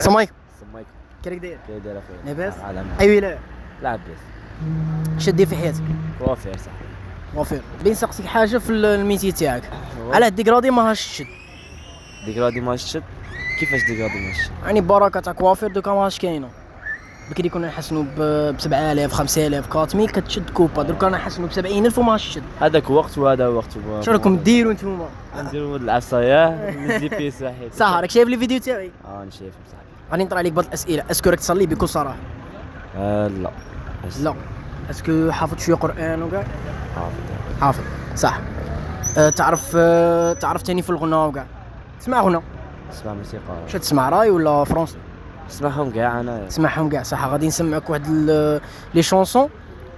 السلام عليكم. السلام عليكم. كيفك داير؟ كي داير اخويا؟ لاباس؟ على اي ولاية؟ لاباس. اش دير في حياتك؟ وافير صاحبي. وفير. بين نسقسيك حاجة في الميتي تاعك، علاه الديكرادي ما هاش تشد؟ ديكرادي ما شد؟ كيفاش ديكرادي ما شد؟ يعني بركة تاع كوافير دوكا ما هاش كاينة. بكري كنا نحسنوا ب 7000 5000 4000 كتشد كوبا، دوكا نحسنوا ب 70000 وما هاش تشد. هذاك وقت وهذا وقت. شنو راكم ديروا نتوما؟ نديرو العصاية نزي بيس واحد. صح راك شايف لي فيديو تاعي؟ نشوف صاحبي. غادي نطرح عليك بعض الأسئلة، اسكو راك تصلي بكل صراحة؟ لا. لا. اسكو حافظ شوية قرآن وكاع؟ حافظ. حافظ صح. تعرف تاني في الغنى وكاع؟ تسمع غنى؟ اسمع موسيقى. واش تسمع راي ولا فرونسي؟ اسمعهم كاع انا. تسمعهم كاع صح. غادي نسمعك واحد لي شونسون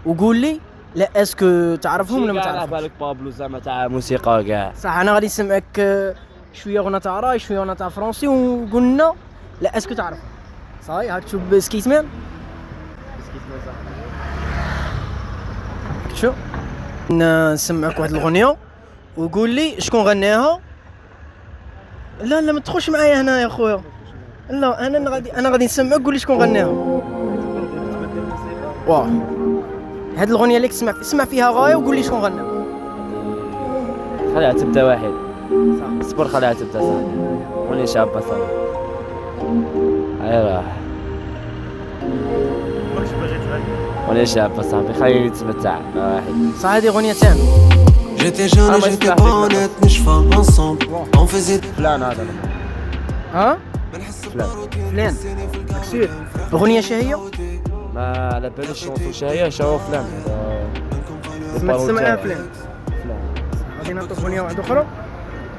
وقول لي لا اسكو تعرفهم ولا ما تعرفش. تعرفهمش. بالك بابلو زعما تاع موسيقى كاع. صح. انا غادي نسمعك شويه غنى تاع راي شويه غنى تاع فرونسي وقلنا لا اسكو تعرف. صاي هاك تشوف سكيتمان. شو نسمعك واحد الاغنيه وقول لي شكون غناها. لا ما تدخلش معايا هنا يا خويا. لا انا غادي نسمعك قول لي شكون غناها. واه هاد الاغنيه اللي تسمع فيها غايه وقول لي شكون غناها. خليها تبدا واحد. صح. صبر خليها تبدا صاحبي. وني شابه صاحبي. هاي راح. وني شابه صاحبي خليه يتمتع واحد. صح هذه اغنيه تاعنا. J'étais jeune et j'étais pas honnête, mais je fais ensemble. On faisait فلان هذا. ها فلان. فلان كثير. اغنيه شهيه ما على باليش شنو شهيه شو فلان. تسمعها فلان.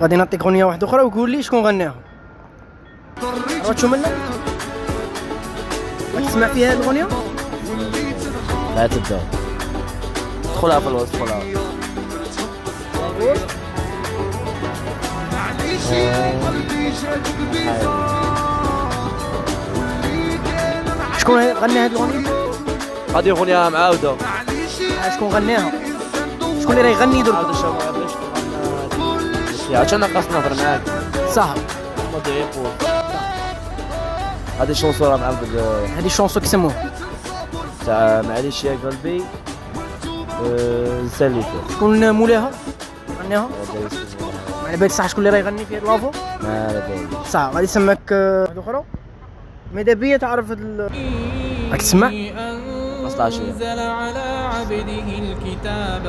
غادي نعطيك اغنيه واحده اخرى وقول لي شكون غناها. عرفت شو منا؟ راك تسمع فيها هاد الاغنيه؟ لا تبدا. دخلها في الوسط دخلها. شكون غنى هاد الاغنيه؟ هذه اغنيه معاوده. شكون غناها؟ شكون اللي راه يغني درك؟ عاود شنو عاد انا قاص نهضر معاك. صح. هذه شونسون راه معبد هذه الشونسون كيسموها تاع معليش يا قلبي. نساليته. شكون مولاها؟ غناها؟ ما على بالك صح شكون اللي راه يغني في لافو؟ ما على بالي. صح. غادي نسمعك واحده اخرى. ماذا بيا تعرف هاد راك تسمع؟ 15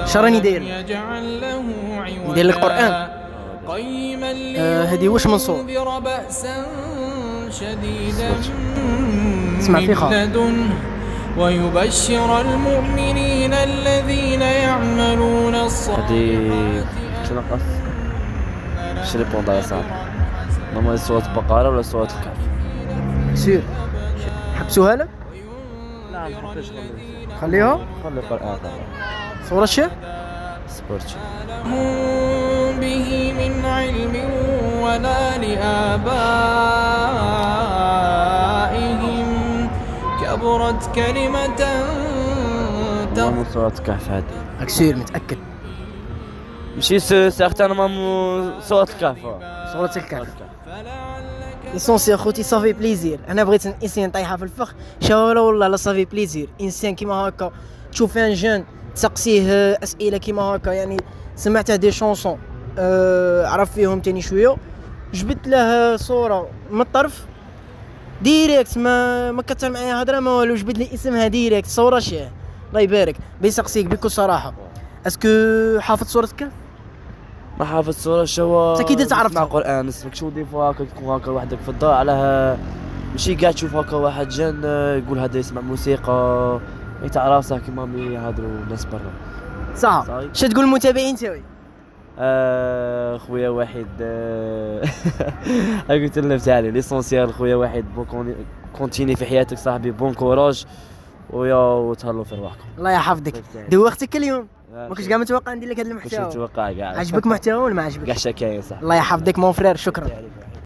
شراني داير؟ ندير لك قرآن. هذه واش من صوت؟ اسمع فيه خاطر. ويبشر المؤمنين الذين يعملون الصالحات. هذه شنو قص؟ شنو ريبوند على صاحبي؟ نورمال صوت بقرة ولا صوت الكعب؟ سير حبسوها لك؟ لا ما نحبش خليها؟ خلي القرآن صورة الشيخ؟ سبورتشي. به من علم ولا لآبائهم كبرت كلمة نورمال صوت الكهف هذه. راك سير متأكد؟ ماشي سيغتانمون صوت الكهف. صورة الكهف. ليسونسي اخوتي صافي بليزير. انا بغيت انسان طايحه في الفخ شاولا والله لا صافي بليزير. انسان كيما هكا تشوف ان جون تسقسيه اسئله كيما هكا يعني سمعته دي شونسون عرف فيهم تاني شويه جبت له صوره من الطرف ديريكت ما كثر معايا هضره ما والو جبت لي اسمها ديريكت صوره شاه الله يبارك. بيسقسيك بكل صراحه اسكو حافظ صوره الكهف؟ ما حافظ صورة شوا. انت كي تعرف مع قرآن اسمك شو ديفوا هكا تكون هكا وحدك في الدار على ماشي قاعد تشوف هكا واحد جن يقول هذا يسمع موسيقى تاع راسه كيما يهضروا الناس برا. صح. شنو تقول المتابعين تاوي؟ خويا واحد قلت له تاعي ليسونسيال خويا واحد بون كونتيني في حياتك صاحبي بون كوراج وتهلاو في رواحكم. الله يحفظك. دوختك اليوم ما كنتش كاع متوقع ندير لك هذا المحتوى. كنت متوقع كاع. عجبك محتوى ولا ما عجبك؟ كاع شكاين صح. الله يحفظك مون فرير. شكرا.